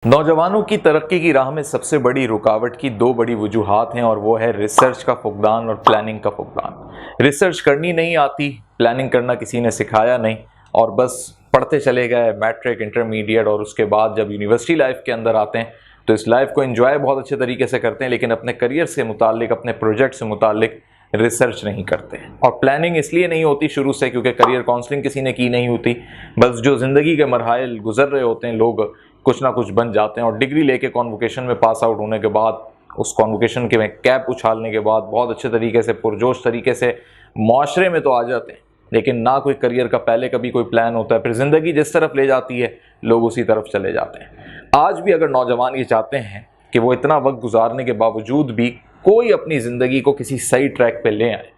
नौजवानों की तरक्की की राह में सबसे बड़ी रुकावट की दो बड़ी वजूहात हैं और वो है रिसर्च का फुकदान और प्लानिंग का फुकदान। रिसर्च करनी नहीं आती, प्लानिंग करना किसी ने सिखाया नहीं और बस पढ़ते चले गए मैट्रिक, इंटरमीडिएट और उसके बाद जब यूनिवर्सिटी लाइफ के अंदर आते हैं तो इस लाइफ को एंजॉय बहुत अच्छे तरीके से करते हैं, लेकिन अपने करियर से मुतालिक, अपने प्रोजेक्ट से मुतालिक रिसर्च नहीं करते। और प्लानिंग इसलिए नहीं होती शुरू से क्योंकि करियर काउंसलिंग किसी ने की नहीं होती। बस जो ज़िंदगी के मरहाइल गुजर रहे होते हैं लोग कुछ ना कुछ बन जाते हैं और डिग्री लेके कॉन्वोकेशन में पास आउट होने के बाद, उस कॉन्वोकेशन के में कैप उछालने के बाद बहुत अच्छे तरीके से, पुरजोश तरीके से माशरे में तो आ जाते हैं, लेकिन ना कोई करियर का पहले कभी कोई प्लान होता है। फिर ज़िंदगी जिस तरफ ले जाती है लोग उसी तरफ चले जाते हैं। आज भी अगर नौजवान ये चाहते हैं कि वो इतना वक्त गुजारने के बावजूद भी कोई अपनी ज़िंदगी को किसी सही ट्रैक पे ले आए,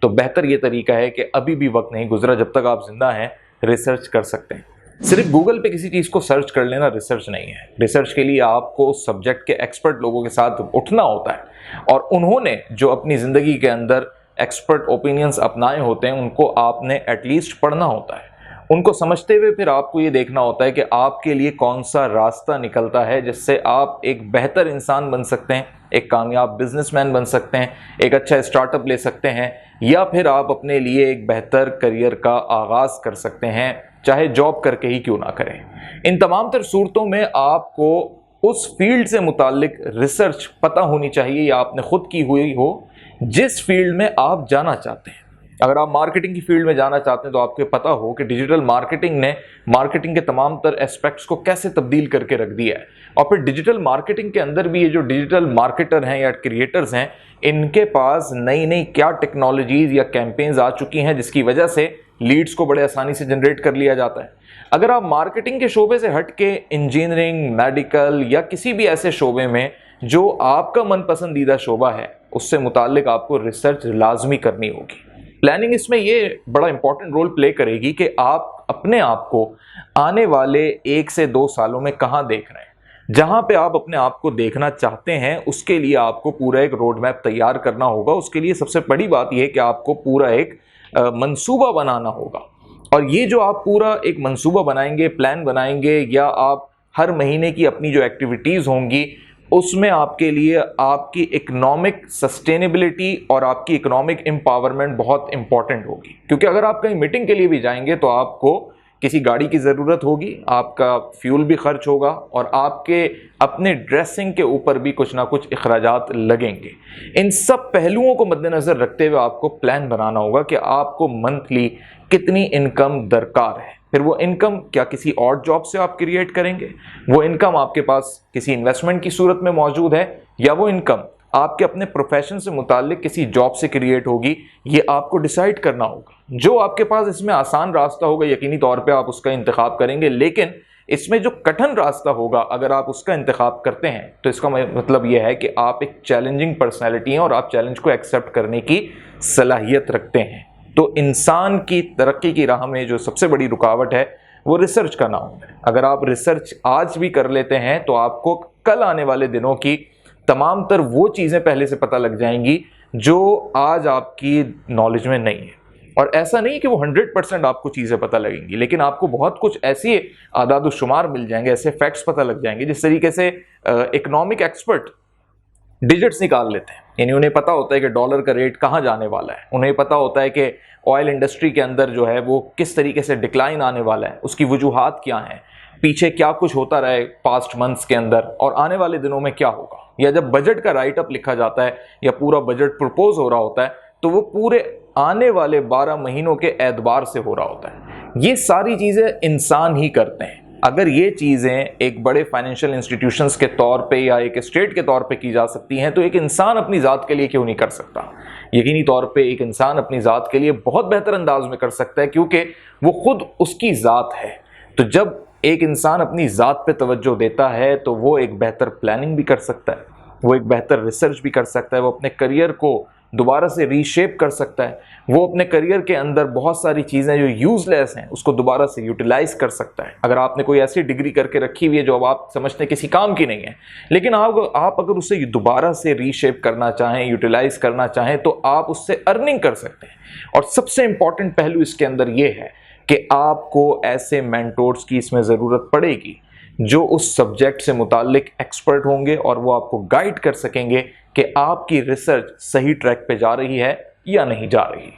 तो बेहतर ये तरीका है कि अभी भी वक्त नहीं गुजरा, जब तक आप जिंदा हैं रिसर्च कर सकते हैं। सिर्फ गूगल पे किसी चीज़ को सर्च कर लेना रिसर्च नहीं है। रिसर्च के लिए आपको सब्जेक्ट के एक्सपर्ट लोगों के साथ उठना होता है और उन्होंने जो अपनी ज़िंदगी के अंदर एक्सपर्ट ओपिनियंस अपनाए होते हैं उनको आपने एटलीस्ट पढ़ना होता है। उनको समझते हुए फिर आपको ये देखना होता है कि आपके लिए कौन सा रास्ता निकलता है जिससे आप एक बेहतर इंसान बन सकते हैं, एक कामयाब बिजनेसमैन बन सकते हैं, एक अच्छा स्टार्टअप ले सकते हैं, या फिर आप अपने लिए एक बेहतर करियर का आगाज़ कर सकते हैं, चाहे जॉब करके ही क्यों ना करें। इन तमाम तर सूरतों में आपको उस फील्ड से मुतालिक रिसर्च पता होनी चाहिए या आपने खुद की हुई हो जिस फील्ड में आप जाना चाहते हैं। अगर आप मार्केटिंग की फील्ड में जाना चाहते हैं तो आपको पता हो कि डिजिटल मार्केटिंग ने मार्केटिंग के तमाम तर एस्पेक्ट्स को कैसे तब्दील करके रख दिया है। और फिर डिजिटल मार्केटिंग के अंदर भी ये जो डिजिटल मार्केटर हैं या क्रिएटर्स हैं, इनके पास नई नई क्या टेक्नोलॉजीज़ या कैंपेन्स आ चुकी हैं जिसकी वजह से लीड्स को बड़े आसानी से जनरेट कर लिया जाता है। अगर आप मार्केटिंग के शोबे से हट के इंजीनियरिंग, मेडिकल या किसी भी ऐसे शोबे में जो आपका मन पसंदीदा शोबा है उससे मुताल्लिक आपको रिसर्च लाजमी करनी होगी। प्लानिंग इसमें ये बड़ा इंपॉर्टेंट रोल प्ले करेगी कि आप अपने आप को आने वाले 1 से 2 सालों में कहाँ देख रहे हैं। जहाँ पे आप अपने आप को देखना चाहते हैं उसके लिए आपको पूरा एक रोड मैप तैयार करना होगा। उसके लिए सबसे बड़ी बात यह है कि आपको पूरा एक मंसूबा बनाना होगा। और ये जो आप पूरा एक मंसूबा बनाएंगे, प्लान बनाएंगे, या आप हर महीने की अपनी जो एक्टिविटीज़ होंगी उसमें आपके लिए आपकी इकोनॉमिक सस्टेनेबिलिटी और आपकी इकोनॉमिक एम्पावरमेंट बहुत इंपॉर्टेंट होगी। क्योंकि अगर आप कहीं मीटिंग के लिए भी जाएंगे तो आपको किसी गाड़ी की ज़रूरत होगी, आपका फ्यूल भी खर्च होगा और आपके अपने ड्रेसिंग के ऊपर भी कुछ ना कुछ अखराजात लगेंगे। इन सब पहलुओं को मद्देनज़र रखते हुए आपको प्लान बनाना होगा कि आपको मंथली कितनी इनकम दरकार है। फिर वो इनकम क्या किसी और जॉब से आप क्रिएट करेंगे, वो इनकम आपके पास किसी इन्वेस्टमेंट की सूरत में मौजूद है, या वो इनकम आपके अपने प्रोफेशन से मुताल्लिक किसी जॉब से क्रिएट होगी, ये आपको डिसाइड करना होगा। जो आपके पास इसमें आसान रास्ता होगा यकीनी तौर पे आप उसका इंतखाब करेंगे, लेकिन इसमें जो कठिन रास्ता होगा अगर आप उसका इंतखाब करते हैं तो इसका मतलब यह है कि आप एक चैलेंजिंग पर्सनैलिटी हैं और आप चैलेंज को एक्सेप्ट करने की सलाहियत रखते हैं। तो इंसान की तरक्की की राह में जो सबसे बड़ी रुकावट है वो रिसर्च का नाम है। अगर आप रिसर्च आज भी कर लेते हैं तो आपको कल आने वाले दिनों की तमाम तर वो चीज़ें पहले से पता लग जाएंगी जो आज आपकी नॉलेज में नहीं है। और ऐसा नहीं कि वो 100% आपको चीज़ें पता लगेंगी, लेकिन आपको बहुत कुछ ऐसी आदाद शुमार मिल जाएंगे, ऐसे फैक्ट्स पता लग जाएंगे जिस तरीके से इकोनॉमिक एक्सपर्ट डिजिट्स निकाल लेते हैं। यानी उन्हें पता होता है कि डॉलर का रेट कहाँ जाने वाला है, उन्हें पता होता है कि ऑयल इंडस्ट्री के अंदर जो है वो किस तरीके से डिक्लाइन आने वाला है, उसकी वजूहात क्या हैं, पीछे क्या कुछ होता रहा है पास्ट मंथ्स के अंदर और आने वाले दिनों में क्या होगा। या जब बजट का राइट अप लिखा जाता है या पूरा बजट प्रपोज हो रहा होता है तो वो पूरे आने वाले 12 महीनों के एतबार से हो रहा होता है। ये सारी चीज़ें इंसान ही करते हैं। अगर ये चीज़ें एक बड़े फाइनेंशियल इंस्टीट्यूशंस के तौर पे या एक स्टेट के तौर पे की जा सकती हैं तो एक इंसान अपनी ज़ात के लिए क्यों नहीं कर सकता। यकीनी तौर पे एक इंसान अपनी ज़ात के लिए बहुत बेहतर अंदाज में कर सकता है क्योंकि वो खुद उसकी ज़ात है। तो जब एक इंसान अपनी ज़ात पे तवज्जो देता है तो वो एक बेहतर प्लानिंग भी कर सकता है, वो एक बेहतर रिसर्च भी कर सकता है, वो अपने करियर को दोबारा से रीशेप कर सकता है, वो अपने करियर के अंदर बहुत सारी चीज़ें जो यूज़लेस हैं उसको दोबारा से यूटिलाइज़ कर सकता है। अगर आपने कोई ऐसी डिग्री करके रखी हुई है जो अब आप समझते हैं किसी काम की नहीं है, लेकिन आप अगर उसे दोबारा से रीशेप करना चाहें, यूटिलाइज़ करना चाहें तो आप उससे अर्निंग कर सकते हैं। और सबसे इंपॉर्टेंट पहलू इसके अंदर ये है कि आपको ऐसे मेंटोर्स की इसमें ज़रूरत पड़ेगी جو اس سبجیکٹ سے متعلق ایکسپرٹ ہوں گے اور وہ آپ کو گائیڈ کر سکیں گے کہ آپ کی ریسرچ صحیح ٹریک پہ جا رہی ہے یا نہیں جا رہی۔